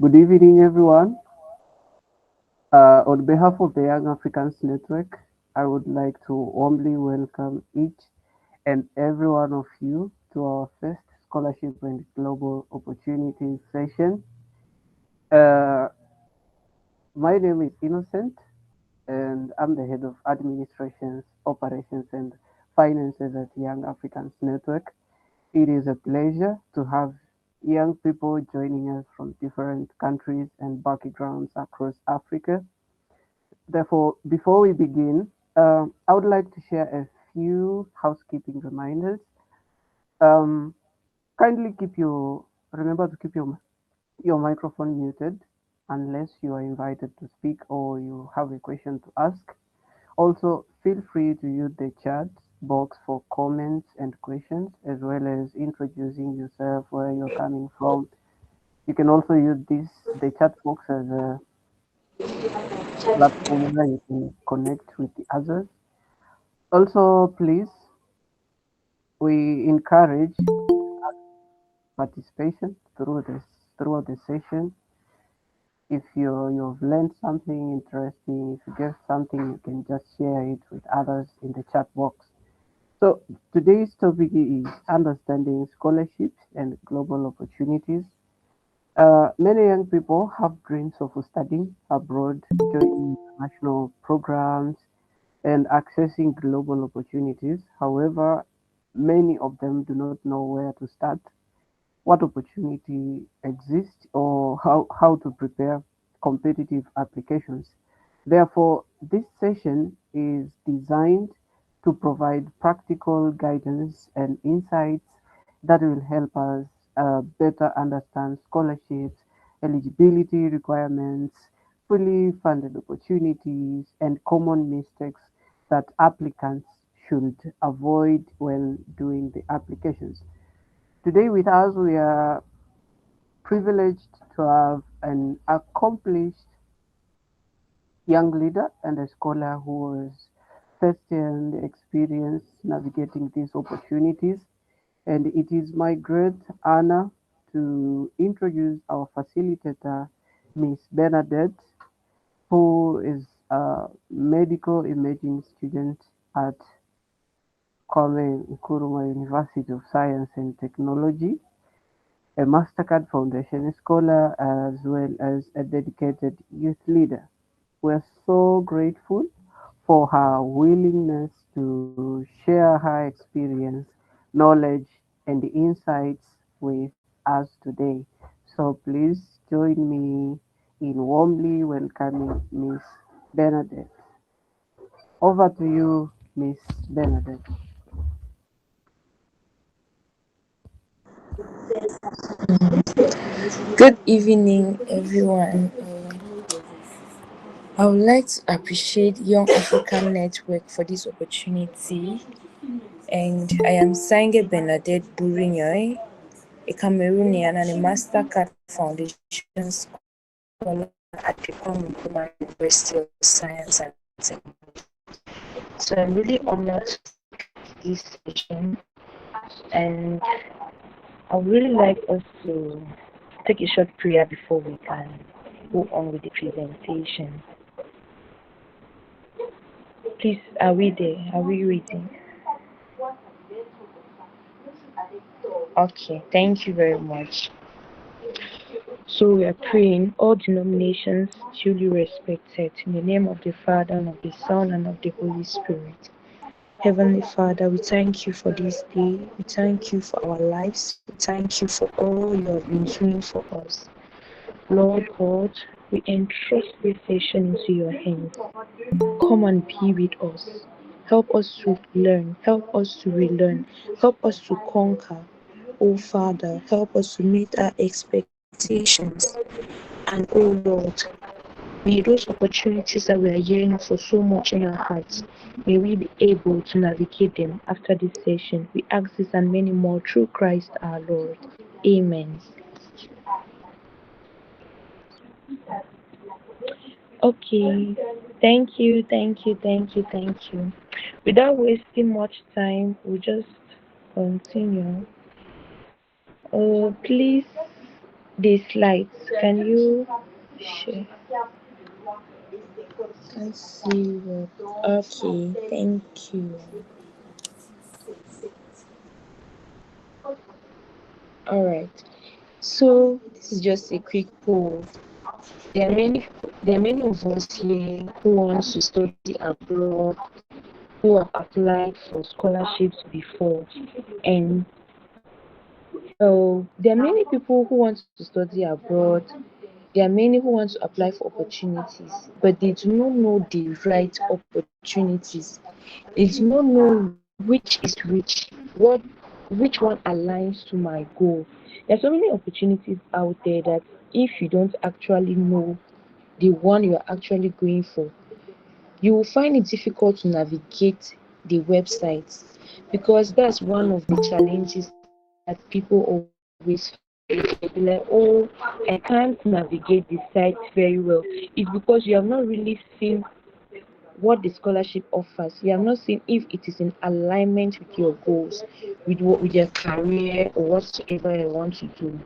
Good evening, everyone. On behalf of the Young Africans Network, I would like to warmly welcome each and every one of you to our first Scholarship and Global Opportunities session. Uh, my name is Innocent, and I'm the head of Administrations, Operations, and Finances at Young Africans Network. It is a pleasure to have young people joining us from different countries and backgrounds across Africa. Therefore, before we begin, I would like to share a few housekeeping reminders. Um, Kindly remember to keep your microphone muted unless you are invited to speak or you have a question to ask. Also, feel free to use the chat box for comments and questions, as well as introducing yourself, where you're coming from. You can also use the chat box as a platform where you can connect with the others. Also, please, we encourage participation throughout the session. If you've learned something interesting, if you get something, you can just share it with others in the chat box. So today's topic is understanding scholarships and global opportunities. Many young people have dreams of studying abroad, joining international programs, and accessing global opportunities. However, many of them do not know where to start, what opportunity exists, or how to prepare competitive applications. Therefore, this session is designed to provide practical guidance and insights that will help us better understand scholarships, eligibility requirements, fully funded opportunities, and common mistakes that applicants should avoid when doing the applications. Today with us, we are privileged to have an accomplished young leader and a scholar who has first-hand experience navigating these opportunities. And it is my great honor to introduce our facilitator, Miss Bernadette, who is a medical imaging student at Kwame Nkurumah University of Science and Technology, a Mastercard Foundation scholar, as well as a dedicated youth leader. We're so grateful for her willingness to share her experience, knowledge, and insights with us today. So please join me in warmly welcoming Miss Bernadette. Over to you, Miss Bernadette. Good evening, everyone. I would like to appreciate Young African Network for this opportunity. And I am Nsaingeh Bernadette Burinyuy, a Cameroonian and a Mastercard Foundation scholar at the Nkurumah University of Science and Technology. So I'm really honored to speak at this session, and I would really like us to take a short prayer before we can go on with the presentation. Please, are we there? Are we reading? Okay, thank you very much. So we are praying, all denominations duly respected, in the name of the Father, and of the Son, and of the Holy Spirit. Heavenly Father, we thank you for this day. We thank you for our lives. We thank you for all you have been doing for us. Lord God, we entrust this session into your hands. Come and be with us. Help us to learn. Help us to relearn. Help us to conquer. Oh Father, help us to meet our expectations. And oh Lord, may those opportunities that we are yearning for so much in our hearts, may we be able to navigate them after this session. We ask this and many more through Christ our Lord. Amen. Okay, thank you. Without wasting much time, we'll just continue. Please, the slides. Can you share? Can't see what. Okay, thank you. All right. So this is just a quick poll. There are many. There are many of us here who want to study abroad, who have applied for scholarships before, and there are many people who want to study abroad. There are many who want to apply for opportunities, but they do not know the right opportunities. They do not know which is which, which one aligns to my goal. There are so many opportunities out there that if you don't actually know the one you are actually going for, you will find it difficult to navigate the websites, because that's one of the challenges that people always face. They'll be like, oh, I can't navigate the site very well. It's because you have not really seen what the scholarship offers. You have not seen if it is in alignment with your goals, with your career or whatsoever you want to do.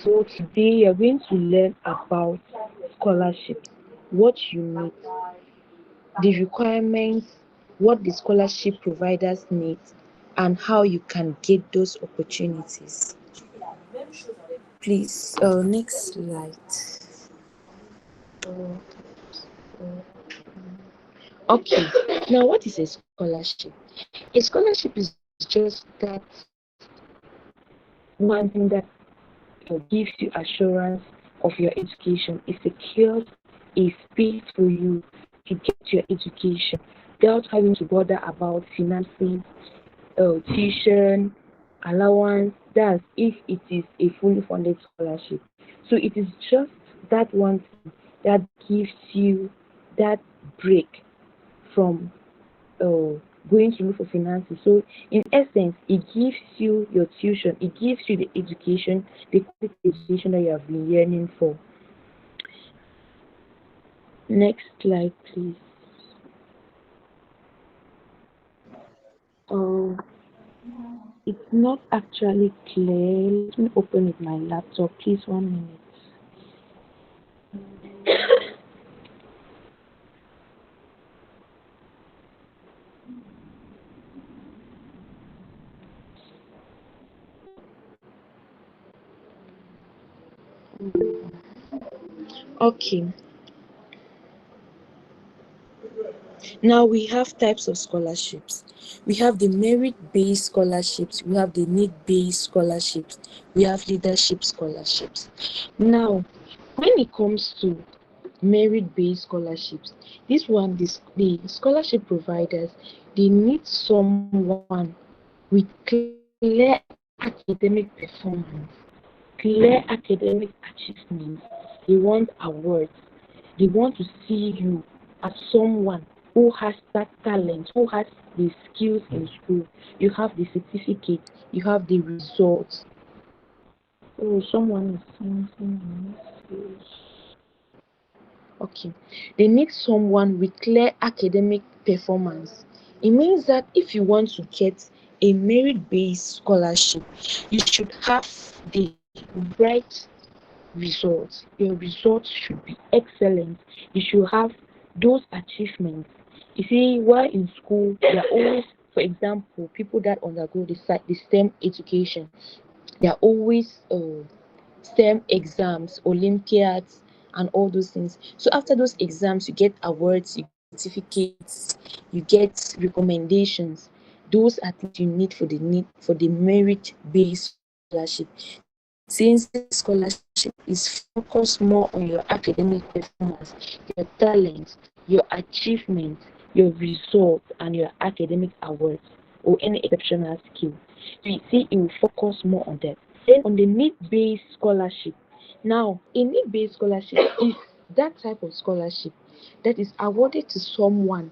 So today you're going to learn about scholarships, what you need, the requirements, what the scholarship providers need, and how you can get those opportunities. Please, next slide. Okay, now what is a scholarship? A scholarship is just that one thing that gives you assurance of your education. It secures a space for you to get your education without having to bother about finances, tuition, allowance. That's if it is a fully funded scholarship. So it is just that one thing that gives you that break from going to look for finances. So in essence, it gives you your tuition, it gives you the education, the quality education that you have been yearning for. Next slide, please. Oh, it's not actually clear. Let me open with my laptop, please. 1 minute. Okay. Now we have types of scholarships. We have the merit-based scholarships, we have the need-based scholarships, we have leadership scholarships. Now, when it comes to merit-based scholarships, this one, the scholarship providers, they need someone with clear academic performance, clear academic achievements. They want awards. They want to see you as someone who has that talent, who has the skills in school. You have the certificate, you have the results. Oh, someone is sending a message. Okay. They need someone with clear academic performance. It means that if you want to get a merit-based scholarship, you should have the right results. Your results should be excellent. You should have those achievements. You see, while in school, there are always, for example, people that undergo the STEM education, they are always STEM exams, Olympiads, and all those things. So after those exams, you get awards, you get certificates, you get recommendations. Those are things you need for the merit-based scholarship. Since this scholarship is focused more on your academic performance, your talent, your achievement, your results, and your academic awards or any exceptional skill. So you see, it will focus more on that. Then on the need-based scholarship. Now, a need-based scholarship is that type of scholarship that is awarded to someone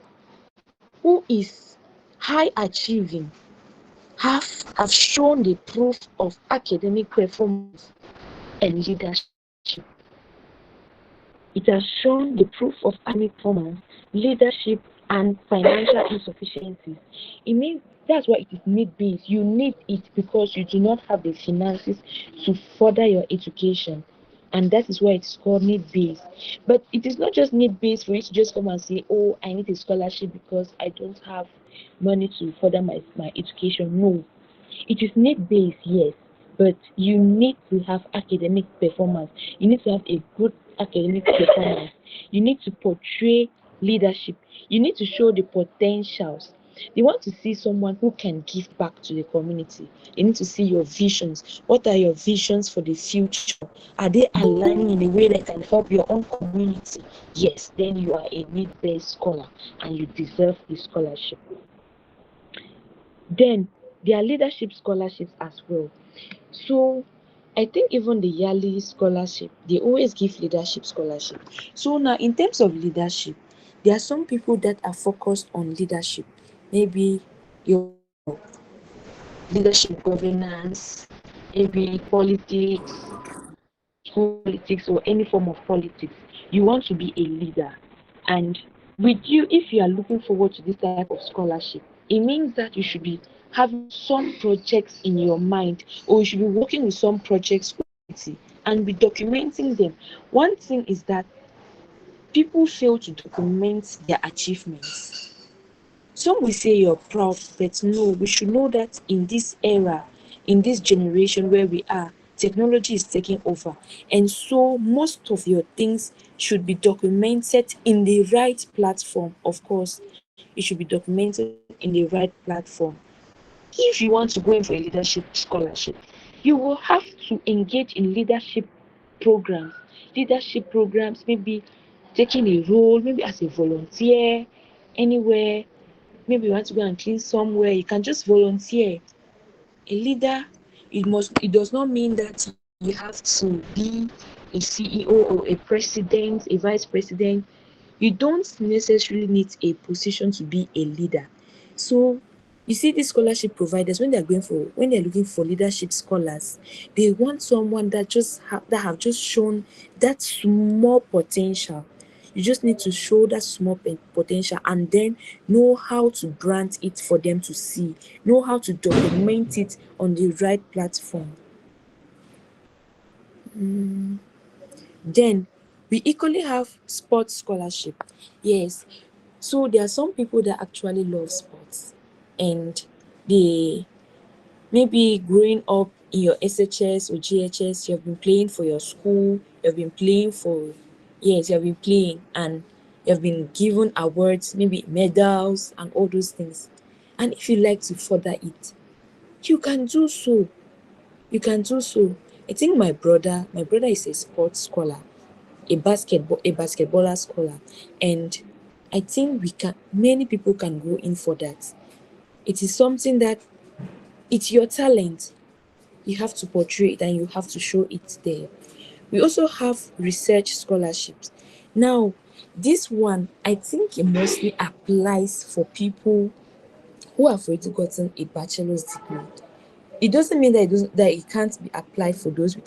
who is high achieving, have shown the proof of academic performance and leadership. It has shown the proof of academic performance, leadership, and financial insufficiencies. It means that's why it is need based. You need it because you do not have the finances to further your education. and that is why it's called need-based. But it is not just need-based for you to just come and say, oh, I need a scholarship because I don't have money to further my education. No, it is need-based, yes, but you need to have academic performance. You need to have a good academic performance. You need to portray leadership. You need to show the potentials. They want to see someone who can give back to the community. They need to see your visions. What are your visions for the future? Are they aligning in a way that can help your own community? Yes, then you are a need-based scholar and you deserve the scholarship. Then there are leadership scholarships as well. So I think even the yearly scholarship, they always give leadership scholarship. So now in terms of leadership, there are some people that are focused on leadership. Maybe your leadership governance, maybe politics, school politics or any form of politics. You want to be a leader. And with you, if you are looking forward to this type of scholarship, it means that you should be having some projects in your mind, or you should be working with some projects and be documenting them. One thing is that people fail to document their achievements. Some will say you're proud, but no, we should know that in this era, in this generation where we are, technology is taking over. And so most of your things should be documented in the right platform. Of course, it should be documented in the right platform. If you want to go in for a leadership scholarship, you will have to engage in programs, leadership programs, maybe taking a role, maybe as a volunteer, anywhere. Maybe you want to go and clean somewhere, you can just volunteer. A leader, it does not mean that you have to be a CEO or a president, a vice president. You don't necessarily need a position to be a leader. So you see these scholarship providers, when they're looking for leadership scholars, they want someone that that have just shown that small potential. You just need to show that small potential and then know how to brand it for them to see, know how to document it on the right platform. Then we equally have sports scholarship. Yes. So there are some people that actually love sports, and they maybe growing up in your SHS or GHS, you have been playing for your school, you have been playing for yes, you have been playing and you have been given awards, maybe medals and all those things. And if you like to further it, you can do so. You can do so. I think my brother is a sports scholar, a basketballer scholar, and I think we can many people can go in for that. It is something that it's your talent. You have to portray it and you have to show it there. We also have research scholarships. Now, this one I think it mostly applies for people who have already gotten a bachelor's degree. It doesn't mean that it can't be applied for those with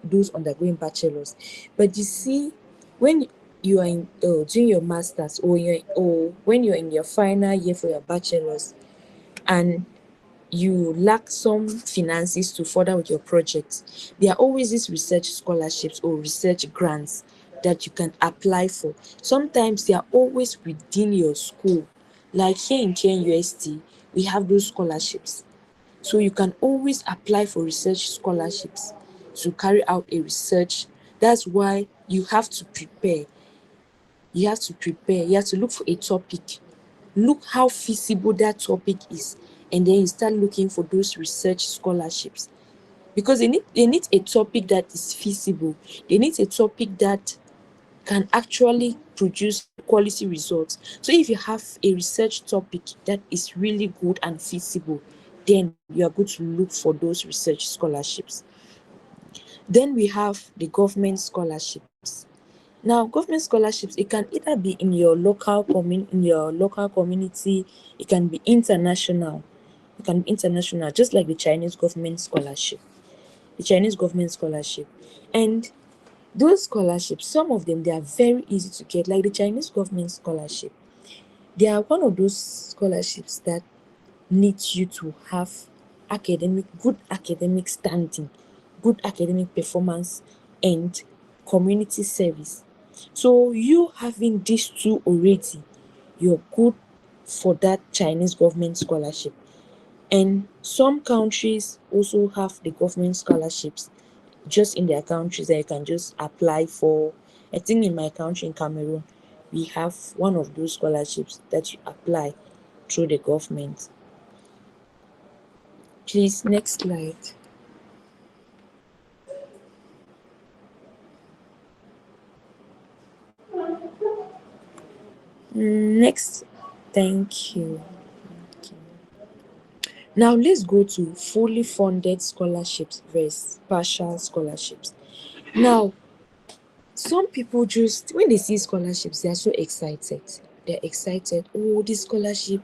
those undergoing bachelors. But you see, when you are doing your masters, or when you're in your final year for your bachelors, and you lack some finances to further with your project, there are always these research scholarships or research grants that you can apply for. Sometimes they are always within your school. Like here in KNUST, we have those scholarships. So you can always apply for research scholarships to carry out a research. That's why you have to prepare. You have to prepare. You have to look for a topic. Look how feasible that topic is. And then you start looking for those research scholarships. Because they need a topic that is feasible. They need a topic that can actually produce quality results. So if you have a research topic that is really good and feasible, then you are going to look for those research scholarships. Then we have the government scholarships. Now, government scholarships, it can either be in your local community, it can be international. It can be international, just like the Chinese government scholarship. The Chinese government scholarship. And those scholarships, some of them, they are very easy to get, like the Chinese government scholarship. They are one of those scholarships that needs you to have good academic standing, good academic performance and community service. So you having these two already, you're good for that Chinese government scholarship. And some countries also have the government scholarships just in their countries that you can just apply for. I think in my country, in Cameroon, we have one of those scholarships that you apply through the government. Please, next slide. Next, thank you. Now let's go to fully funded scholarships versus partial scholarships. Now, some people just, when they see scholarships, they are so excited. They're excited. Oh, this scholarship.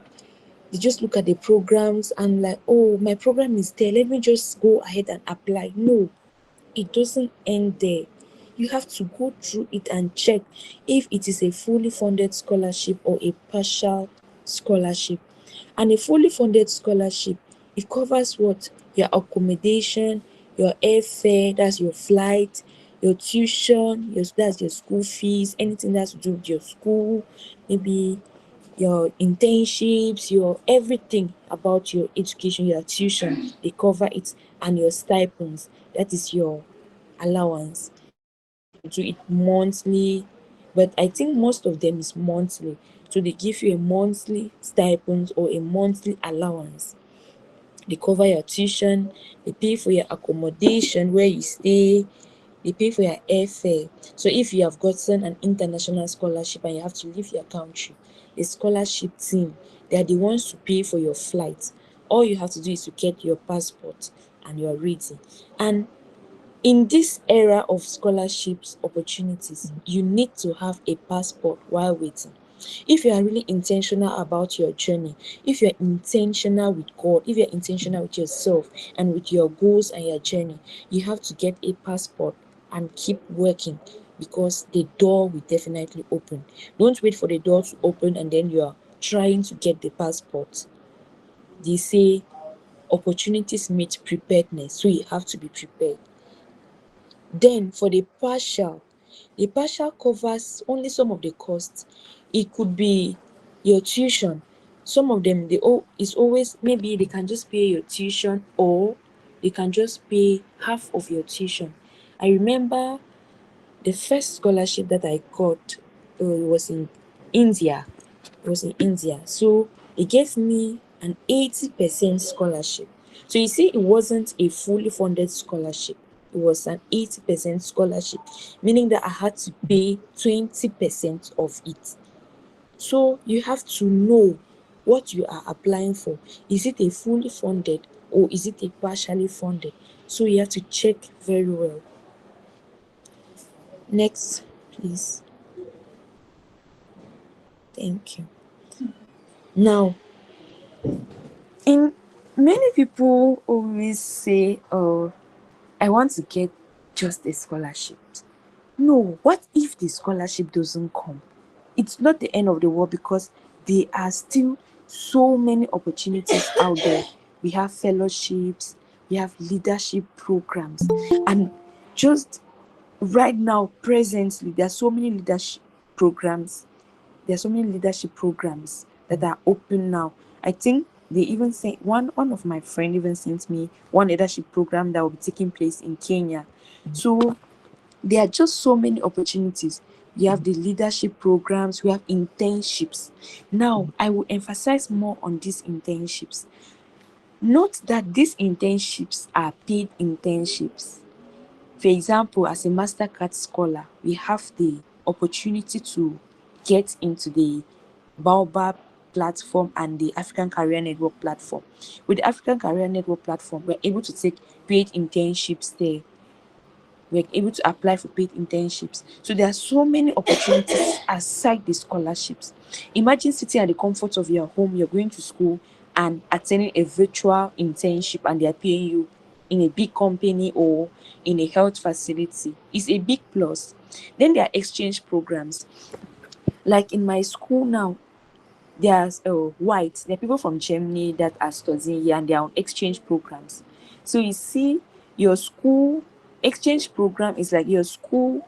They just look at the programs and like, oh, my program is there. Let me just go ahead and apply. No, it doesn't end there. You have to go through it and check if it is a fully funded scholarship or a partial scholarship. And a fully funded scholarship, it covers what? Your accommodation, your airfare, that's your flight, your tuition, that's your school fees, anything that's to do with your school, maybe your internships, your everything about your education, your tuition, they cover it, and your stipends, that is your allowance. Some they do it monthly, but I think most of them is monthly. So they give you a monthly stipend or a monthly allowance. They cover your tuition, they pay for your accommodation where you stay, they pay for your airfare. So if you have gotten an international scholarship and you have to leave your country, the scholarship team, they are the ones to pay for your flight. All you have to do is to get your passport and you're ready. And in this era of scholarships opportunities, you need to have a passport while waiting. If you are really intentional about your journey, if you're intentional with God, if you're intentional with yourself and with your goals and your journey, you have to get a passport and keep working, because the door will definitely open. Don't wait for the door to open and then you are trying to get the passport. They say opportunities meet preparedness, so you have to be prepared. Then for the partial covers only some of the costs. It could be your tuition. Some of them, it's always, maybe they can just pay your tuition, or they can just pay half of your tuition. I remember the first scholarship that I got, was in India. It was in India. So they gave me an 80% scholarship. So you see, it wasn't a fully funded scholarship. It was an 80% scholarship, meaning that I had to pay 20% of it. So you have to know what you are applying for. Is it a fully funded or is it a partially funded? So you have to check very well. Next, please. Thank you. Now, in many people always say, oh, I want to get just a scholarship. No, what if the scholarship doesn't come? It's not the end of the world, because there are still so many opportunities out there. We have fellowships, we have leadership programs, and just right now, presently, there are so many programs leadership programs that are open now. I think they even say one of my friend even sent me one leadership program that will be taking place in Kenya. So there are just so many opportunities. We have the leadership programs, we have internships. Now I will emphasize more on these internships. Note that these internships are paid internships. For example, as a Mastercard scholar, we have the opportunity to get into the Baobab platform and the African Career Network platform. With the African Career Network platform, we're able to take paid internships there. We're able to apply for paid internships. So there are so many opportunities aside the scholarships. Imagine sitting at the comfort of your home, you're going to school and attending a virtual internship, and they're paying you in a big company or in a health facility. It's a big plus. Then there are exchange programs. Like in my school now, there's white. There are people from Germany that are studying here and they are on exchange programs. So you see, your school Exchange program is like your school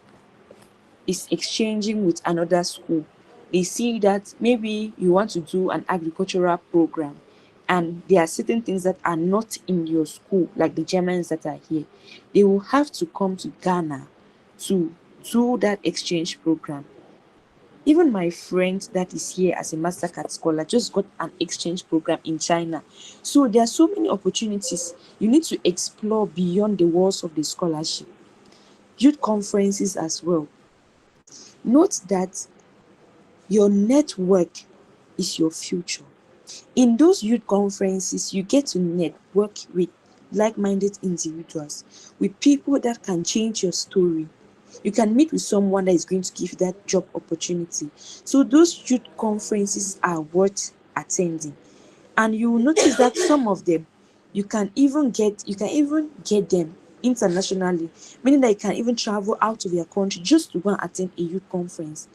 is exchanging with another school. They see that maybe you want to do an agricultural program and there are certain things that are not in your school, like the Germans that are here. They will have to come to Ghana to do that exchange program. Even my friend that is here as a Mastercard scholar just got an exchange program in China. So there are so many opportunities. You need to explore beyond the walls of the scholarship. Youth conferences as well. Note that your network is your future. In those youth conferences, you get to network with like-minded individuals, with people that can change your story. You can meet with someone that is going to give you that job opportunity. So those youth conferences are worth attending. And you will notice that some of them, you can even get them internationally, meaning that you can even travel out of your country just to go and attend a youth conference.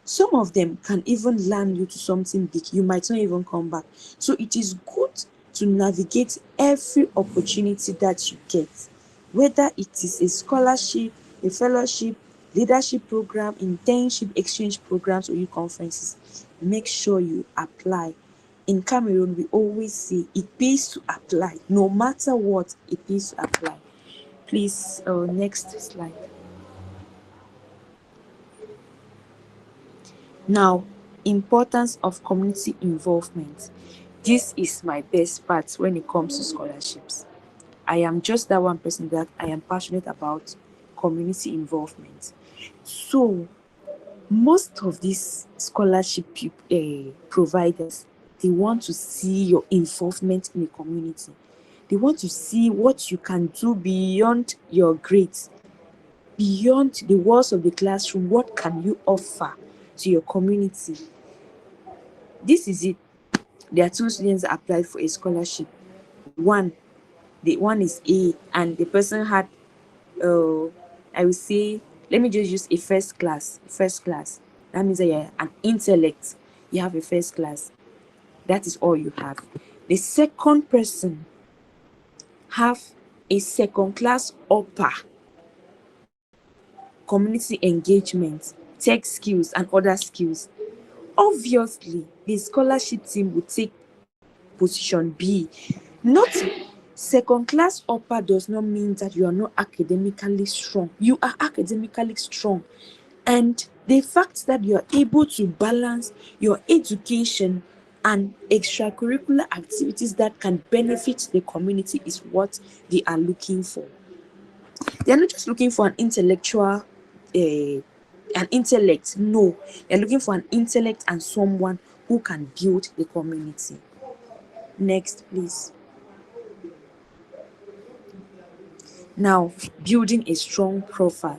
Some of them can even land you to something big. You might not even come back. So it is good to navigate every opportunity that you get, whether it is a scholarship, a fellowship, leadership program, internship, exchange programs, or youth conferences. Make sure you apply. In Cameroon, we always say it pays to apply. No matter what, it pays to apply. Please, next slide. Now, importance of community involvement. This is my best part when it comes to scholarships. I am just that one person that I am passionate about community involvement. So, most of these scholarship providers, they want to see your involvement in the community. They want to see what you can do beyond your grades, beyond the walls of the classroom. What can you offer to your community? This is it. There are two students that applied for a scholarship. The one is A, and the person had, I will say, let me just use a first class. First class. That means that you're an intellect. You have a first class. That is all you have. The second person have a second class upper, community engagement, tech skills, and other skills. Obviously, the scholarship team will take position B. Not second class upper does not mean that you are not academically strong. You are academically strong. And the fact that you are able to balance your education and extracurricular activities that can benefit the community is what they are looking for. They are not just looking for an intellectual, an intellect. No, they're looking for an intellect and someone who can build the community. Next, please. Now, building a strong profile.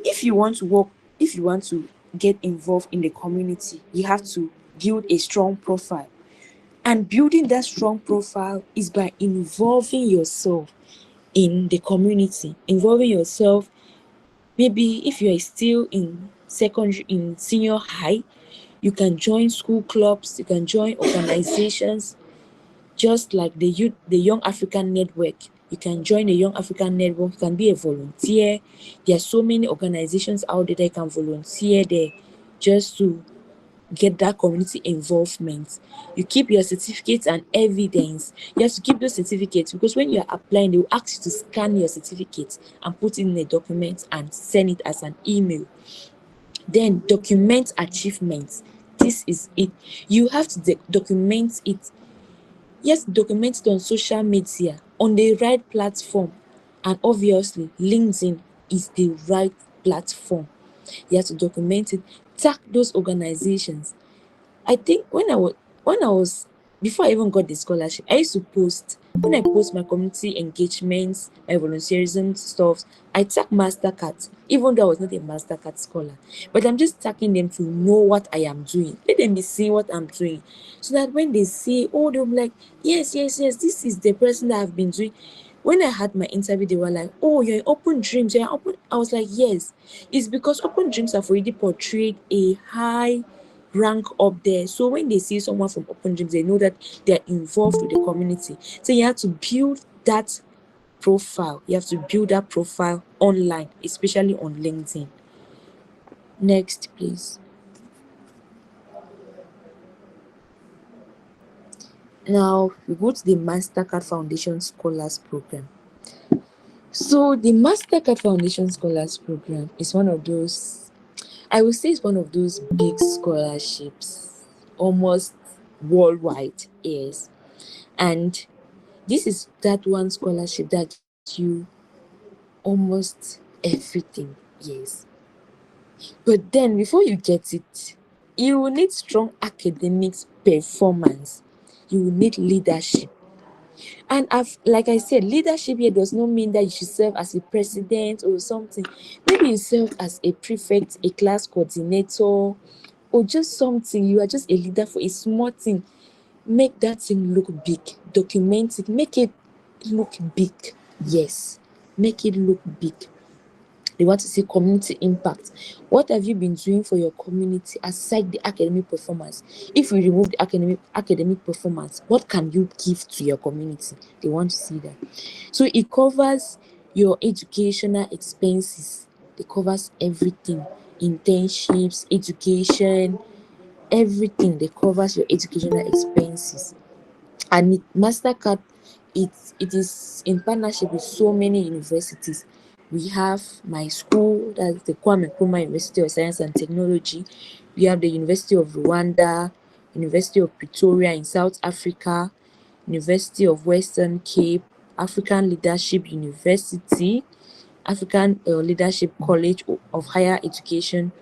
If you want to get involved in the community, you have to build a strong profile. And building that strong profile is by involving yourself in the community, involving yourself. Maybe if you are still in senior high, you can join school clubs, you can join organizations, just like the Young African Network. You can join the Young African Network, you can be a volunteer. There are so many organizations out there that you can volunteer there just to get that community involvement. You keep your certificates and evidence. You have to keep those certificates because when you're applying, they will ask you to scan your certificates and put it in a document and send it as an email. Then document achievements. This is it. You have to document it. Yes, document it on social media, on the right platform. And obviously, LinkedIn is the right platform. You have to document it. Tag those organizations. I think when I was before I even got the scholarship, I used to post. When I post my community engagements, my volunteerism stuff, I tag Mastercard, even though I was not a Mastercard scholar. But I'm just tagging them to know what I am doing. Let them be seeing what I'm doing. So that when they see, they'll be like, yes, this is the person that I've been doing. When I had my interview, they were like, oh, you're in Open Dreams. You're open. I was like, yes. It's because Open Dreams have already portrayed a high rank up there. So when they see someone from Open Dreams, they know that they're involved with the community. So you have to build that profile. You have to build that profile online, especially on LinkedIn. Next, please. Now we go to the Mastercard Foundation Scholars Program. So the Mastercard Foundation Scholars Program is one of those, I would say it's one of those big scholarships, almost worldwide, yes. And this is that one scholarship that gives you almost everything, yes. But then before you get it, you will need strong academics performance. You will need leadership. And like I said, leadership here does not mean that you should serve as a president or something. Maybe you serve as a prefect, a class coordinator, or just something. You are just a leader for a small thing. Make that thing look big. Document it. Make it look big. Yes. Make it look big. They want to see community impact. What have you been doing for your community aside the academic performance? If we remove the academic performance, what can you give to your community? They want to see that. So it covers your educational expenses. It covers everything. Internships, education, everything. They covers your educational expenses. And Mastercard, it is in partnership with so many universities. We have my school, that's the Nkurumah University of Science and Technology. We have the University of Rwanda, University of Pretoria in South Africa, University of Western Cape, African Leadership University, African Leadership College of Higher Education.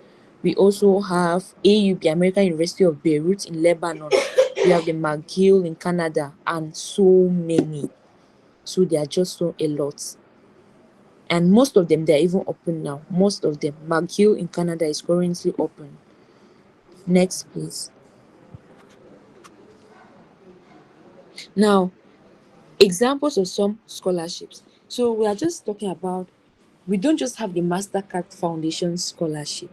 We also have AUB, American University of Beirut in Lebanon. We have the McGill in Canada, and so many. So there are just so a lot. And most of them, they're even open now. Most of them. McGill in Canada is currently open. Next, please. Now, examples of some scholarships. So we are just talking about, we don't just have the Mastercard Foundation Scholarship.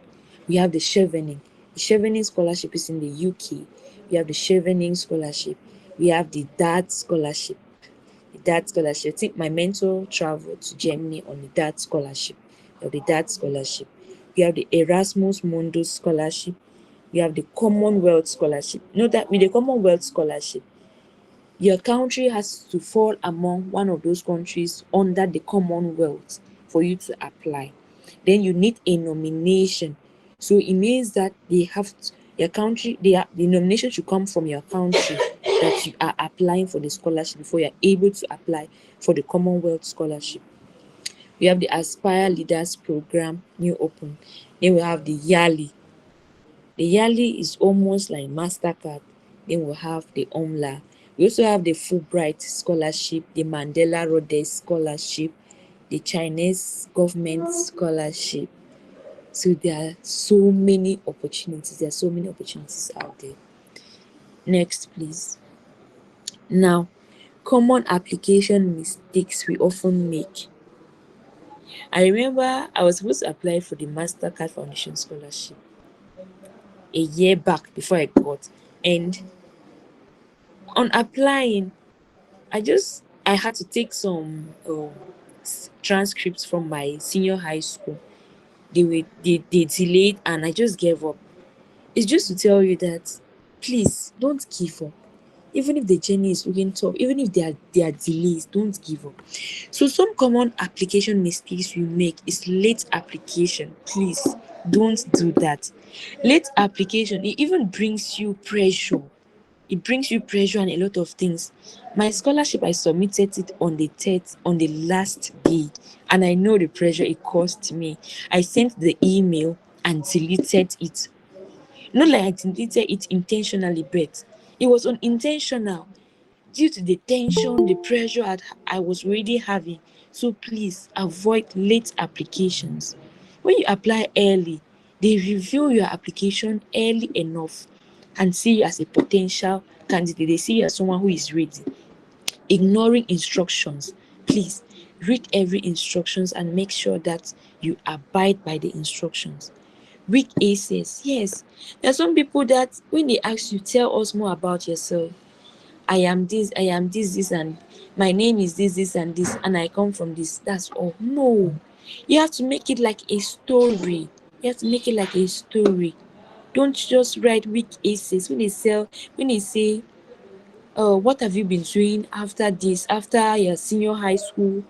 We have the Chevening. The Chevening Scholarship is in the UK. We have the Chevening Scholarship. We have the DAD Scholarship. The DAD Scholarship. I think my mentor traveled to Germany on the DAD Scholarship. We have the DAD Scholarship. We have the Erasmus Mundus Scholarship. We have the Commonwealth Scholarship. Note that with the Commonwealth Scholarship, your country has to fall among one of those countries under the Commonwealth for you to apply. Then you need a nomination. So it means that they have to, your country, the nomination should come from your country that you are applying for the scholarship before you are able to apply for the Commonwealth Scholarship. We have the Aspire Leaders Program, new open. Then we have the Yali. The Yali is almost like Mastercard. Then we have the OMLA. We also have the Fulbright Scholarship, the Mandela Rhodes Scholarship, the Chinese Government Scholarship. So there are so many opportunities. There are so many opportunities out there. Next, please. Now, common application mistakes we often make. I remember I was supposed to apply for the Mastercard Foundation Scholarship a year back before I got. And on applying, I had to take some transcripts from my senior high school. They delayed, and I just gave up. It's just to tell you that please don't give up. Even if the journey is looking tough, even if there are delays, don't give up. So some common application mistakes we make is late application. Please don't do that. Late application, it even brings you pressure. It brings you pressure and a lot of things. My scholarship, I submitted it on the last day, and I know the pressure it caused me. I sent the email and deleted it. Not like I deleted it intentionally, but it was unintentional due to the tension, the pressure I was already having. So please avoid late applications. When you apply early, they review your application early enough and see you as a potential candidate. They see you as someone who is ready. Ignoring instructions. Please read every instructions and make sure that you abide by the instructions. Weak aces. Yes, there are some people that when they ask you, tell us more about yourself. I am this, and my name is this, and this, and I come from this. That's all. No. You have to make it like a story. You have to make it like a story. Don't just write weak essays. When they say, what have you been doing after this, after your senior high school?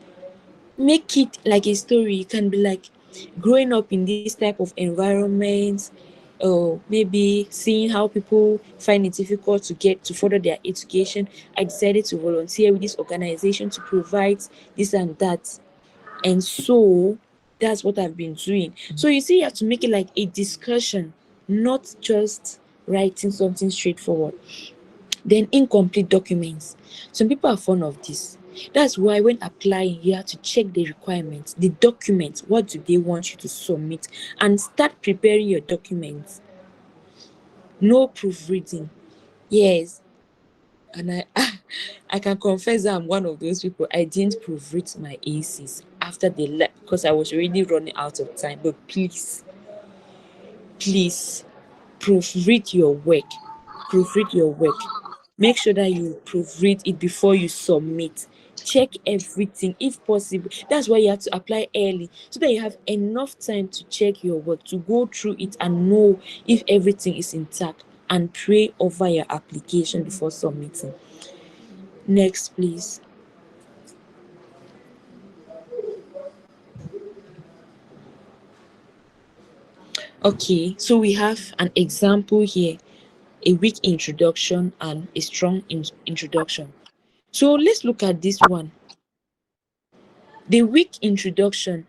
Make it like a story. It can be like growing up in this type of environment, maybe seeing how people find it difficult to get to further their education. I decided to volunteer with this organization to provide this and that, and so that's what I've been doing. So you see, you have to make it like a discussion, not just writing something straightforward. Then incomplete documents. Some people are fond of this. That's why when applying, you have to check the requirements, the documents. What do they want you to submit? And start preparing your documents. No proofreading. Yes. And I can confess that I'm one of those people. I didn't proofread my ACs after they left because I was already running out of time. But please proofread your work. Proofread your work. Make sure that you proofread it before you submit. Check everything if possible. That's why you have to apply early so that you have enough time to check your work, to go through it and know if everything is intact, and pray over your application before submitting. Next, please. Okay, so we have an example here, a weak introduction and a strong introduction. So let's look at this one. The weak introduction,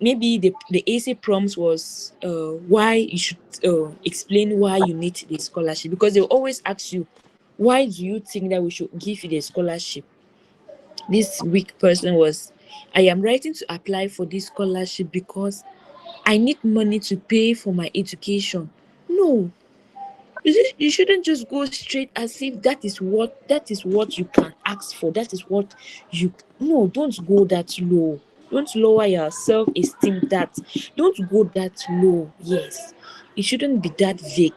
maybe the AC prompt was why you should explain why you need the scholarship, because they always ask you, why do you think that we should give you the scholarship? This weak person was, I am writing to apply for this scholarship because I need money to pay for my education. No, you shouldn't just go straight as if that is what you can ask for. That is what you no, don't go that low. Don't lower your self-esteem that. Don't go that low. Yes. It shouldn't be that vague.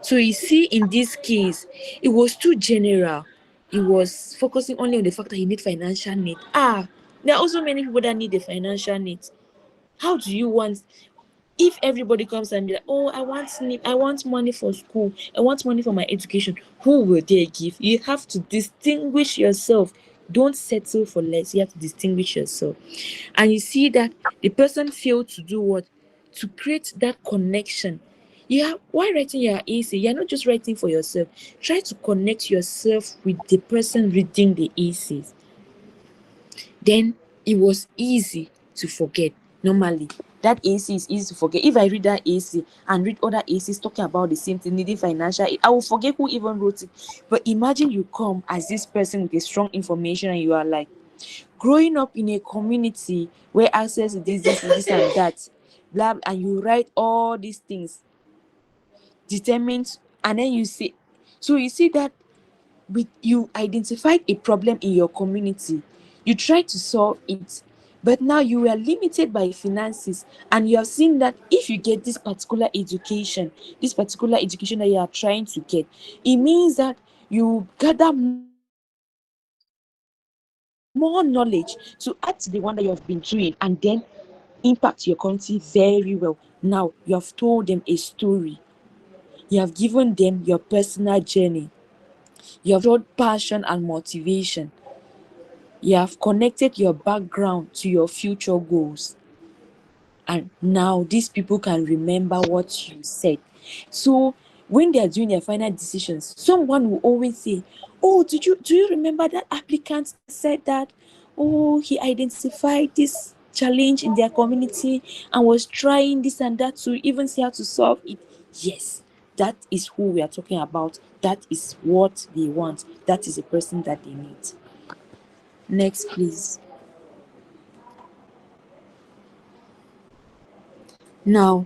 So you see, in this case, it was too general. It was focusing only on the fact that you need financial need. There are also many people that need the financial needs. How do you want, if everybody comes and be like, oh, I want money for school, I want money for my education, who will they give? You have to distinguish yourself. Don't settle for less. You have to distinguish yourself. And you see that the person failed to do what? To create that connection. Yeah, while writing your essay, you're not just writing for yourself. Try to connect yourself with the person reading the essays. Then it was easy to forget. Normally, that AC is easy to forget. If I read that AC and read other ACs talking about the same thing, needing financial aid, I will forget who even wrote it. But imagine you come as this person with a strong information and you are like, growing up in a community where access to this and that, blah, and you write all these things, determined, and then you say, so you see that with you identified a problem in your community, you try to solve it, but now you are limited by finances, and you have seen that if you get this particular education that you are trying to get, it means that you gather more knowledge to add to the one that you have been doing, and then impact your community very well. Now you have told them a story, you have given them your personal journey, you have showed passion and motivation. You have connected your background to your future goals. And now these people can remember what you said. So when they are doing their final decisions, someone will always say, oh, do you remember that applicant said that? Oh, he identified this challenge in their community and was trying this and that to even see how to solve it. Yes, that is who we are talking about. That is what they want. That is the person that they need. Next, please. Now,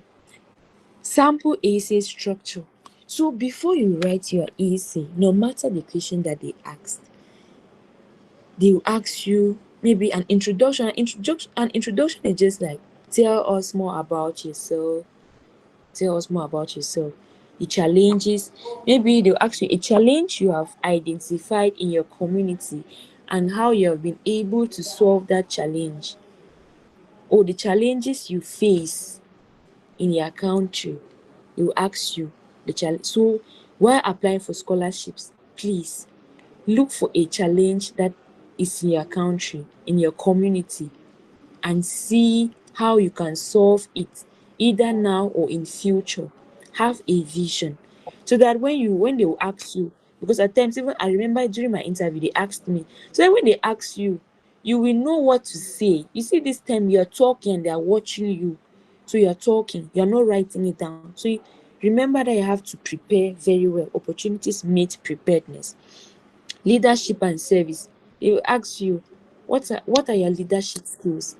sample essay structure. So before you write your essay, no matter the question that they asked, they will ask you maybe an introduction. An introduction is just like, tell us more about yourself. Tell us more about yourself. the challenges. Maybe they'll ask you a challenge you have identified in your community and how you have been able to solve that challenge, or the challenges you face in your country. They will ask you the challenge. So while applying for scholarships, please look for a challenge that is in your country, in your community, and see how you can solve it either now or in future. Have a vision so that when they will ask you, because at times, even I remember during my interview they asked me, so when they ask you, you will know what to say. You see, this time you're talking and they are watching you, so you're talking, you're not writing it down. So remember that you have to prepare very well. Opportunities meet preparedness. Leadership and service, they will ask you, what are your leadership skills?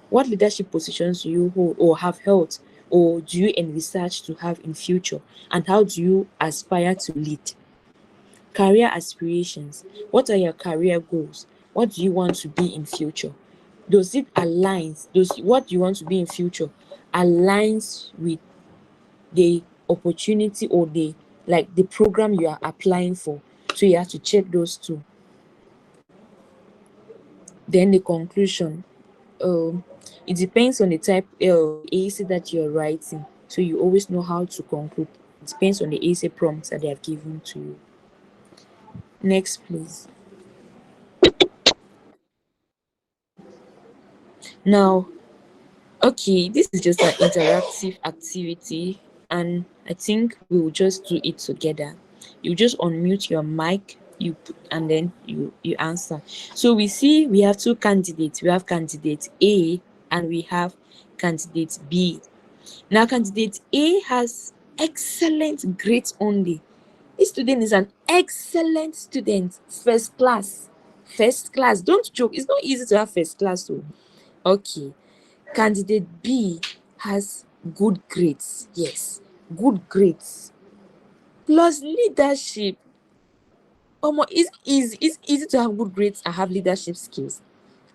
What leadership positions do you hold or have held, or do you envisage to have in future? And how do you aspire to lead? Career aspirations. What are your career goals? What do you want to be in future? Does it aligns? Does what you want to be in future aligns with the opportunity or the program you are applying for? So you have to check those two. Then the conclusion. um it depends on the type the essay that you're writing, so you always know how to conclude. It depends on the essay prompts that they have given to you. Next, please. Now, okay, this is just an interactive activity, and I think we will just do it together. You just unmute your mic, and then you answer. So we have two candidates. We have candidate A and we have candidate B. Now, candidate A has excellent grades only. This student is an excellent student, first class. First class. Don't joke. It's not easy to have first class. So, okay. Candidate B has good grades. Yes, good grades. Plus leadership. It's easy to have good grades and have leadership skills.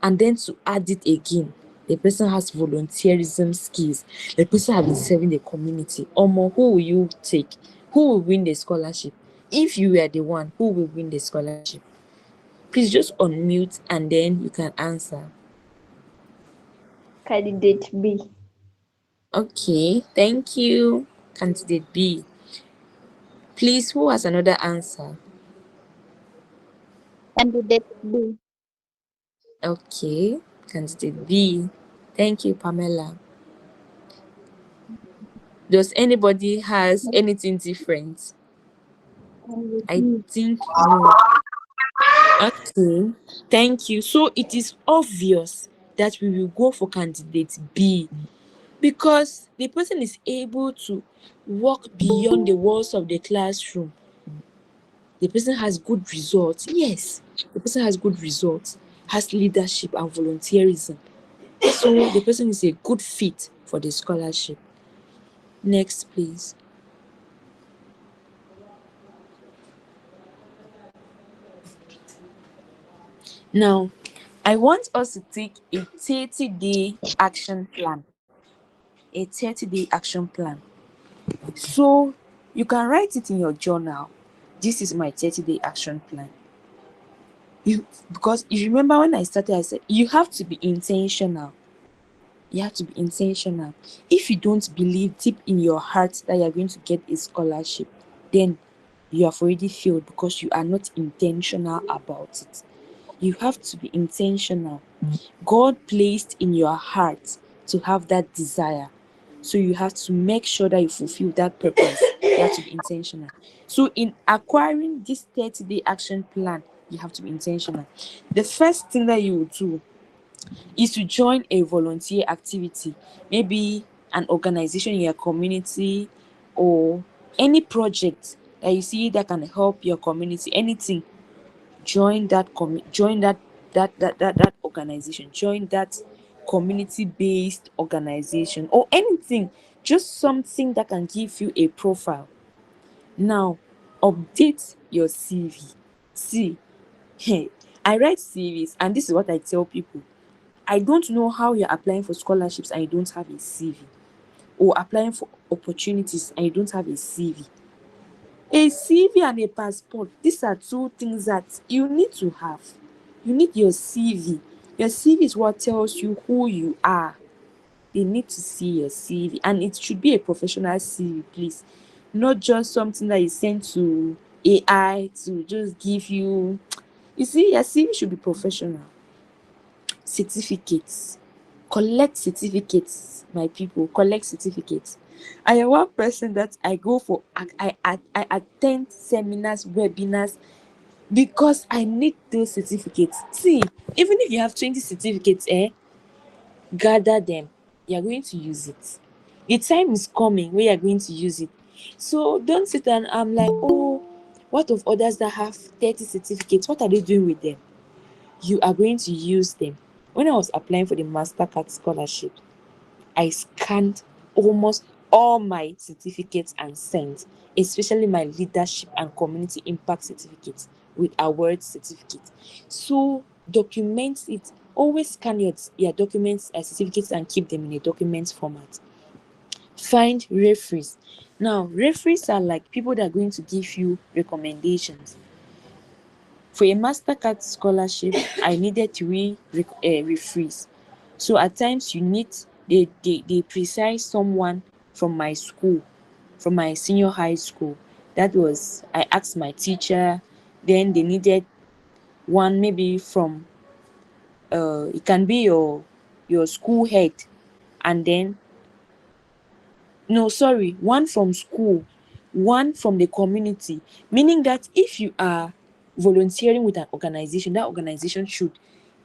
And then to add it again, the person has volunteerism skills. The person has been serving the community. Who will you take? Who will win the scholarship? If you were the one, who will win the scholarship? Please just unmute and then you can answer. Candidate B. Okay, thank you. Candidate B. Please, who has another answer? Candidate B. Okay, candidate B. Thank you, Pamela. Does anybody has anything different? I think no. Okay, thank you. So it is obvious that we will go for candidate B because the person is able to walk beyond the walls of the classroom. The person has good results. Yes, the person has good results, has leadership and volunteerism. So the person is a good fit for the scholarship. Next, please. Now, I want us to take a 30-day action plan. A 30-day action plan. So you can write it in your journal. This is my 30-day action plan. Because you remember when I started, I said you have to be intentional. You have to be intentional. If you don't believe deep in your heart that you're going to get a scholarship, then you have already failed because you are not intentional about it. You have to be intentional. God placed in your heart to have that desire. So you have to make sure that you fulfill that purpose. You have to be intentional. So in acquiring this 30-day action plan, you have to be intentional. The first thing that you will do is to join a volunteer activity, maybe an organization in your community or any project that you see that can help your community, anything. Join that that organization, join that community-based organization or anything, just something that can give you a profile. Now, update your CV. See, I write CVs and this is what I tell people. I don't know how you're applying for scholarships and you don't have a CV, or applying for opportunities and you don't have a CV. A CV and a passport, these are two things that you need to have. You need your CV. Your CV is what tells you who you are. They need to see your CV, and it should be a professional CV, please. Not just something that is sent to AI to just give you. You see, your CV should be professional. Certificates. Collect certificates, my people. Collect certificates. I am one person that I go for, I attend seminars, webinars, because I need those certificates. See, even if you have 20 certificates, gather them. You are going to use it. The time is coming where you are going to use it. So don't sit and I'm like, oh, what of others that have 30 certificates? What are they doing with them? You are going to use them. When I was applying for the Mastercard scholarship, I scanned almost all my certificates and sent, especially my leadership and community impact certificates with award certificate. So document it. Always scan your documents and certificates and keep them in a document format. Find referees. Now, referees are like people that are going to give you recommendations. For a Mastercard scholarship, I needed to rephrase. So at times you need they precise someone from my school, from my senior high school. That was I asked my teacher. Then they needed one maybe from it can be your school head, and then no, sorry, one from school, one from the community. Meaning that if you are volunteering with an organization, that organization should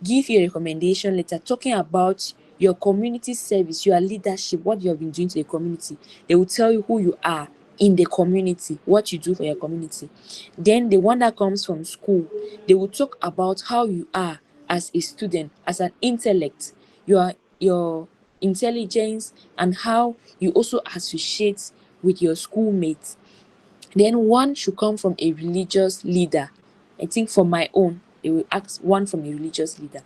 give you a recommendation letter talking about your community service, your leadership, what you have been doing to the community. They will tell you who you are in the community, what you do for your community. Then the one that comes from school, they will talk about how you are as a student, as an intellect, your intelligence, and how you also associate with your schoolmates. Then one should come from a religious leader. I think for my own, they will ask one from a religious leader.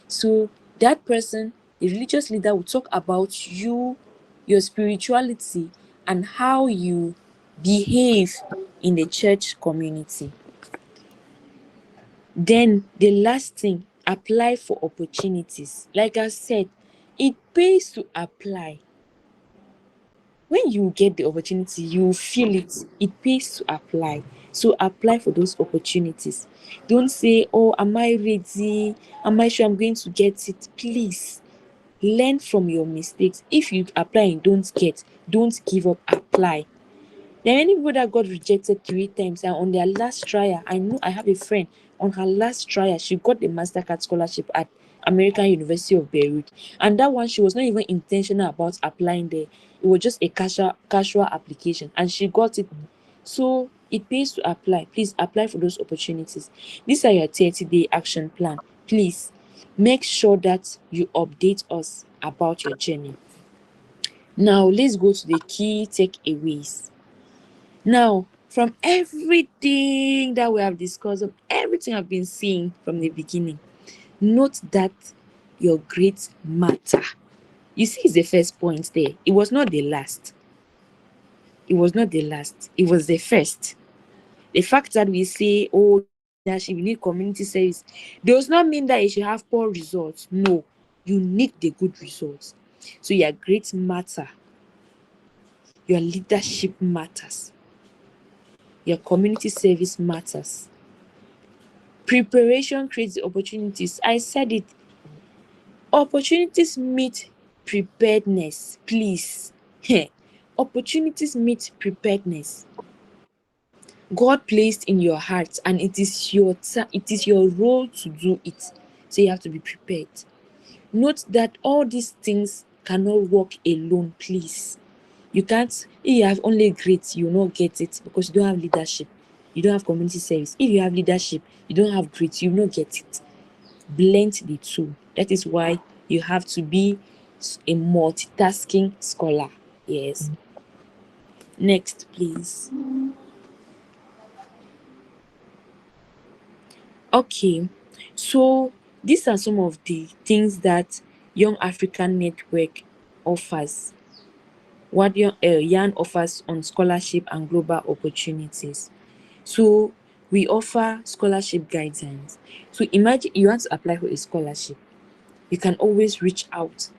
So that person, the religious leader, will talk about you, your spirituality, and how you behave in the church community. Then the last thing, apply for opportunities. Like I said, it pays to apply. When you get the opportunity, you feel it. It pays to apply. So apply for those opportunities. Don't say, oh, am I ready? Am I sure I'm going to get it? Please learn from your mistakes. If you apply and don't get, don't give up, apply. There are many people that got rejected 3 times, and on their last trial, I know I have a friend, on her last trial, she got the Mastercard scholarship at American University of Beirut. And that one, she was not even intentional about applying there. It was just a casual application, and she got it. So it pays to apply. Please apply for those opportunities. These are your 30-day action plan. Please make sure that you update us about your journey. Now, let's go to the key takeaways. Now, from everything that we have discussed, of everything I've been seeing from the beginning, note that your grades matter. You see, it's the first point there. It was not the last. It was not the last. It was the first. The fact that we say, oh, that you need community service does not mean that you should have poor results. No, you need the good results. So your grades matter. Your leadership matters. Your community service matters. Preparation creates the opportunities. I said it. Opportunities meet preparedness. Please. Opportunities meet preparedness. God placed in your heart, and it is your role to do it. So you have to be prepared. Note that all these things cannot work alone, please. You can't, if you have only grades, you will not get it because you don't have leadership. You don't have community service. If you have leadership, you don't have grades, you will not get it. Blend the two. That is why you have to be a multitasking scholar. Yes. Next, please. Okay. So these are some of the things that Young African Network offers. what Yarn offers on scholarship and global opportunities. So we offer scholarship guidance. So imagine you want to apply for a scholarship. You can always reach out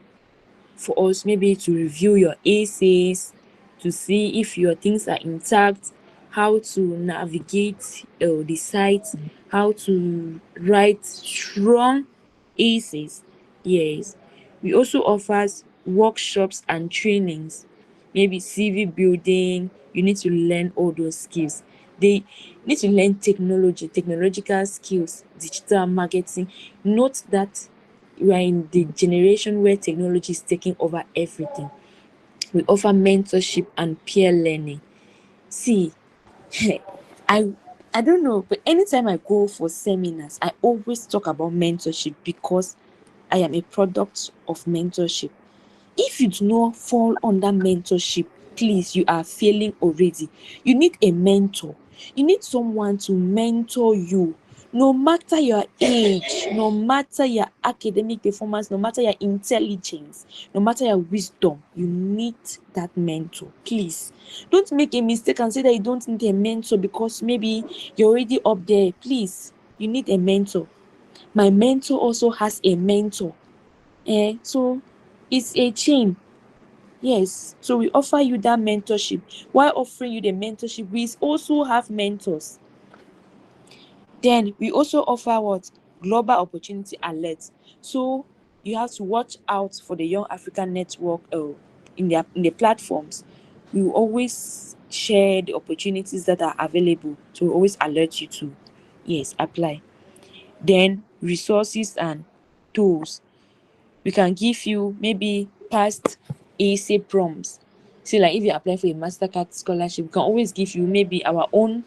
for us, maybe to review your essays, to see if your things are intact, how to navigate the site, how to write strong essays. Yes, we also offers workshops and trainings, maybe CV building. You need to learn all those skills. They need to learn technological skills, digital marketing. Note that we are in the generation where technology is taking over everything. We offer mentorship and peer learning. See, I I don't know, but anytime I go for seminars, I always talk about mentorship because I am a product of mentorship. If you do not fall under mentorship, please, you are failing already. You need a mentor. You need someone to mentor you. No matter your age, no matter your academic performance, no matter your intelligence, no matter your wisdom, you need that mentor. Please, don't make a mistake and say that you don't need a mentor because maybe you're already up there. Please, you need a mentor. My mentor also has a mentor. So it's a chain. Yes, so we offer you that mentorship. While offering you the mentorship, we also have mentors. Then we also offer what? Global opportunity alerts. So you have to watch out for the Young African Network in the platforms. We will always share the opportunities that are available. So we always alert you to, yes, apply. Then resources and tools. We can give you maybe past essay prompts. See, like if you apply for a Mastercard scholarship, we can always give you maybe our own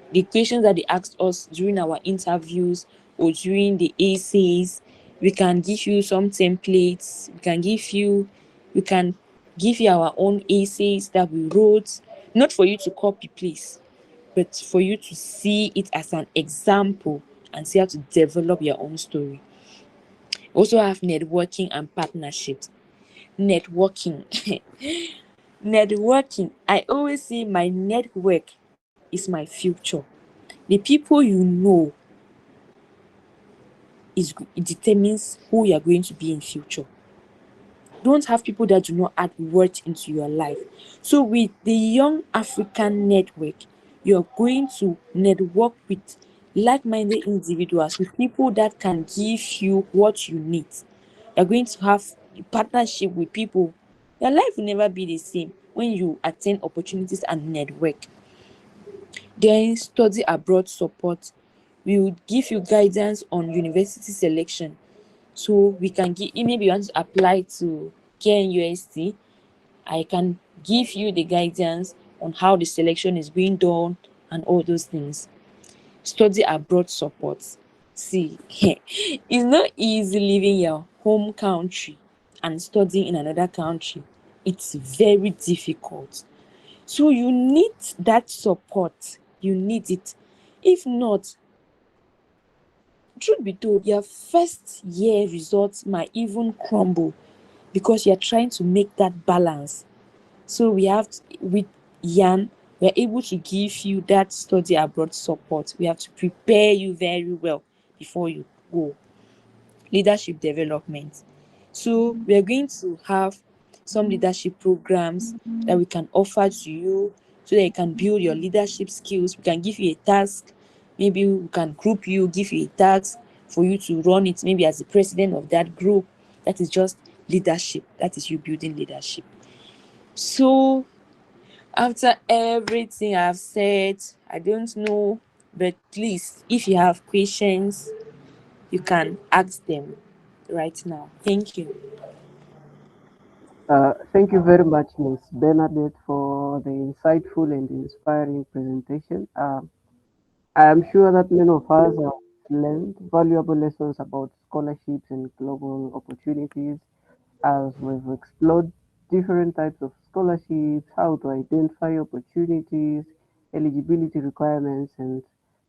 the questions that they asked us during our interviews or during the essays. We can give you some templates. We can give you our own essays that we wrote, not for you to copy, please, but for you to see it as an example and see how to develop your own story. Also have networking and partnerships. Networking. Networking. I always say my network is my future. The people you know it determines who you are going to be in future. Don't have people that do not add worth into your life. So with the Young African Network, you're going to network with like-minded individuals, with people that can give you what you need. You're going to have a partnership with people. Your life will never be the same when you attain opportunities and network. Then study abroad support. We will give you guidance on university selection. So we can give, maybe you want to apply to KNUST, I can give you the guidance on how the selection is being done and all those things. Study abroad support. See, it's not easy leaving your home country and studying in another country. It's very difficult. So you need that support. You need it. If not, truth be told, your first year results might even crumble because you're trying to make that balance. So with Yan, we're able to give you that study abroad support. We have to prepare you very well before you go. Leadership development. So we're going to have some leadership programs that we can offer to you so that you can build your leadership skills. We can give you a task. Maybe we can group you, give you a task for you to run it, maybe as the president of that group. That is just leadership. That is you building leadership. So after everything I've said, I don't know, but please, if you have questions, you can ask them right now. Thank you. Thank you very much, Ms. Bernadette, for the insightful and inspiring presentation. I am sure that many of us have learned valuable lessons about scholarships and global opportunities as we've explored different types of scholarships, how to identify opportunities, eligibility requirements, and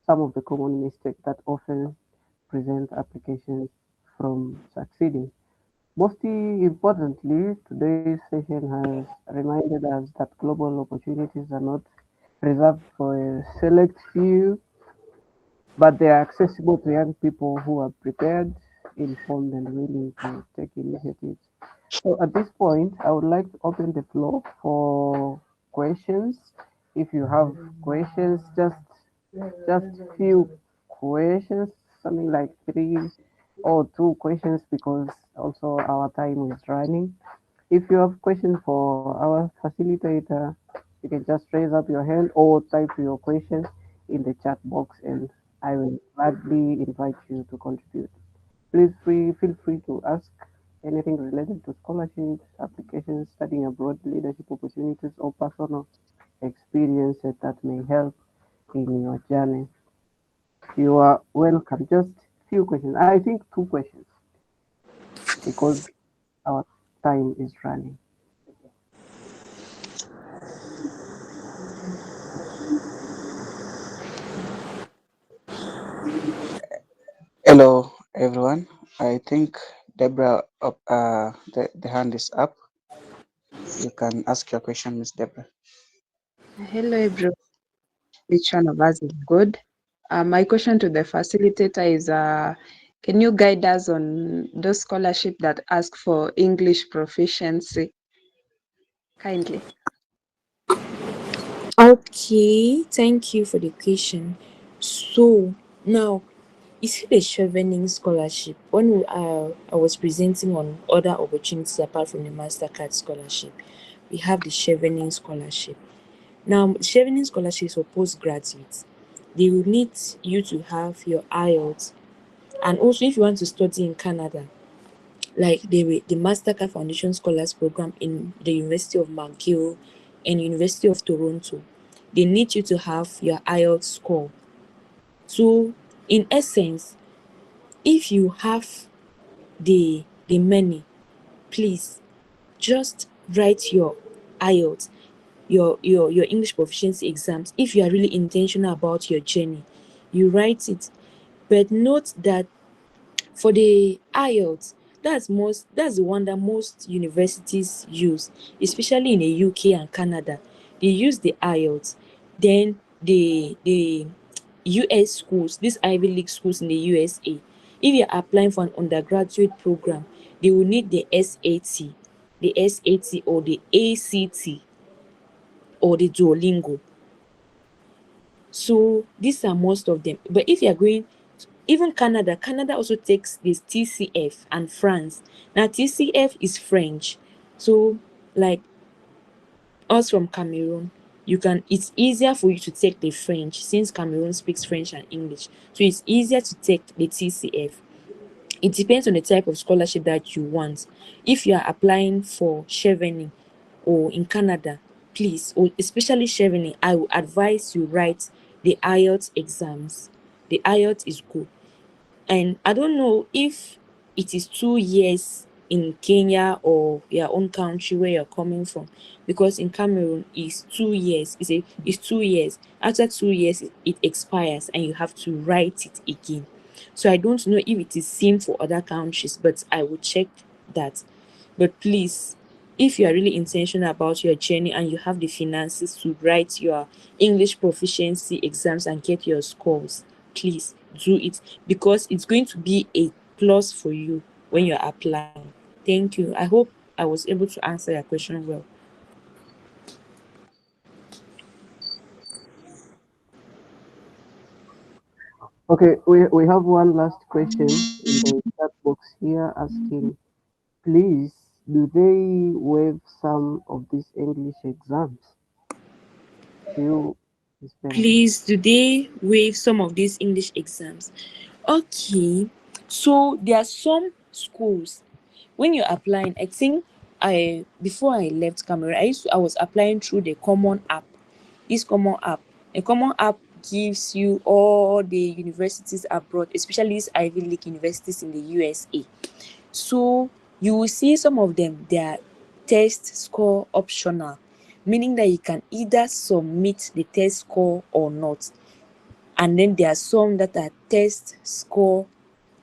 some of the common mistakes that often prevent applications from succeeding. Mostly importantly, today's session has reminded us that global opportunities are not reserved for a select few, but they are accessible to young people who are prepared, informed, and willing to take initiatives. So at this point, I would like to open the floor for questions. If you have questions, just few questions, something like three or two questions, because also our time is running. If you have questions for our facilitator, you can just raise up your hand or type your questions in the chat box, and I will gladly invite you to contribute. Feel free to ask anything related to scholarships, applications, studying abroad, leadership opportunities, or personal experiences that may help in your journey. You are welcome. Just few questions. I think two questions because our time is running. Hello, everyone. I think Deborah, the hand is up. You can ask your question, Miss Deborah. Hello, everyone. Which one of us is good? My question to the facilitator is can you guide us on those scholarships that ask for English proficiency? Kindly. Okay, thank you for the question. So now, you see the Chevening scholarship. When I was presenting on other opportunities apart from the Mastercard scholarship, we have the Chevening scholarship. Now, Chevening scholarship is for postgraduates. They will need you to have your IELTS, and also if you want to study in Canada, like the Mastercard Foundation Scholars Program in the University of McGill and University of Toronto, they need you to have your IELTS score. So, in essence, if you have the money, please just write your IELTS, your English proficiency exams. If you are really intentional about your journey, you write it. But note that for the IELTS, that's the one that most universities use, especially in the UK and Canada. They use the IELTS. Then the US schools, these Ivy League schools in the USA, if you're applying for an undergraduate program, they will need the SAT or the ACT or the Duolingo. So these are most of them. But if you're going, even Canada also takes this TCF, and France. Now TCF is French. So like us from Cameroon, it's easier for you to take the French since Cameroon speaks French and English. So it's easier to take the TCF. It depends on the type of scholarship that you want. If you are applying for Chevening or in Canada, please, or especially Chevening, I would advise you write the IELTS exams. The IELTS is good. And I don't know if it is 2 years in Kenya or your own country where you're coming from, because in Cameroon it's 2 years. It's 2 years. After 2 years, it expires and you have to write it again. So I don't know if it is same for other countries, but I will check that. But please, if you are really intentional about your journey and you have the finances to write your English proficiency exams and get your scores, please do it, because it's going to be a plus for you when you're applying. Thank you. I hope I was able to answer your question well. Okay, we have one last question in the chat box here asking, please, do they waive some of these English exams? To you, Ms. Bernadette. Please, do they waive some of these English exams? Okay, so there are some schools when you're applying. I think I before I left Cameroon, I was applying through the Common app. This Common app, a Common app gives you all the universities abroad, especially these Ivy League universities in the USA. So you will see some of them, they are test score optional, meaning that you can either submit the test score or not. And then there are some that are test score,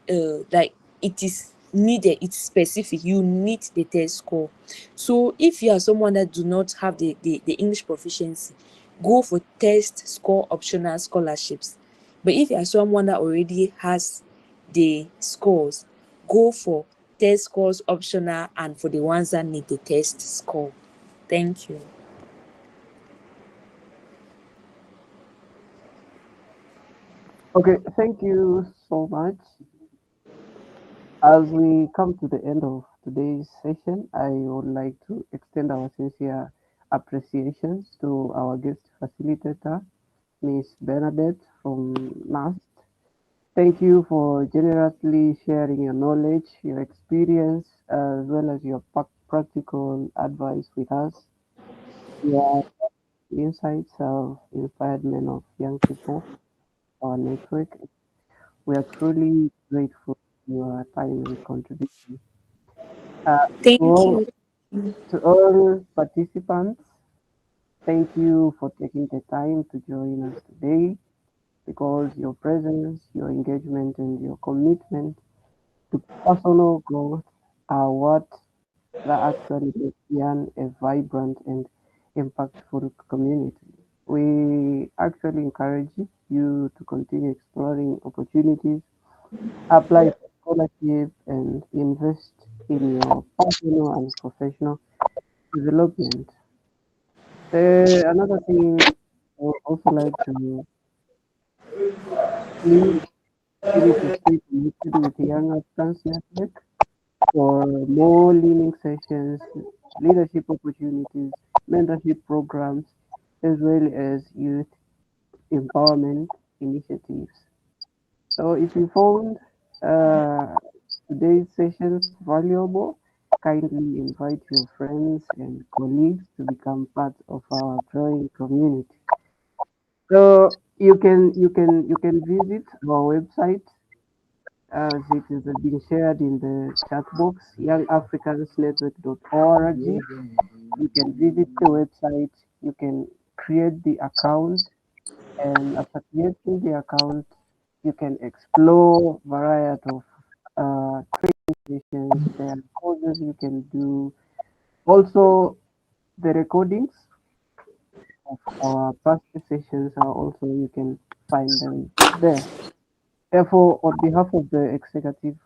like it is needed, it's specific, you need the test score. So if you are someone that do not have the English proficiency, go for test score optional scholarships. But if you are someone that already has the scores, go for test scores optional and for the ones that need the test score. Thank you. Okay, thank you so much. As we come to the end of today's session, I would like to extend our sincere appreciations to our guest facilitator, Miss Bernadette from NAST. Thank you for generously sharing your knowledge, your experience, as well as your practical advice with us. Your insights have inspired many of young people, our network. We are truly grateful for your time and contribution. Uh, to Thank all you. to all participants, thank you for taking the time to join us today because your presence, your engagement, and your commitment to personal growth are what that actually makes Yan a vibrant and impactful community. We actually encourage you to continue exploring opportunities, apply for scholarship, and invest in your personal and professional development. Another thing I would also like to please continue to stay connected with Young Africans Network for more learning sessions, leadership opportunities, mentorship programs, as well as youth empowerment initiatives. So if you found uh, today's sessions valuable, kindly invite your friends and colleagues to become part of our growing community. So you can visit our website as it is being shared in the chat box, youngafricansnetwork.org. You can visit the website, you can create the account, and after creating the account, you can explore variety of training sessions. There are courses you can do. Also, the recordings of our past sessions are also you can find them there. Therefore, on behalf of the executive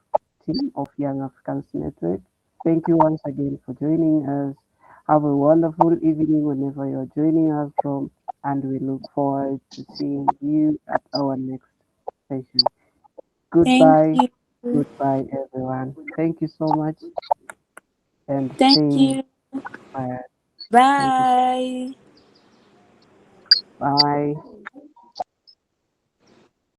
team of Young Africans Network, thank you once again for joining us. Have a wonderful evening whenever you're joining us from, and we look forward to seeing you at our next session. Thank Goodbye. you. Goodbye, everyone. Thank you so much and Thank stay you. inspired. Thank you. Bye. Bye.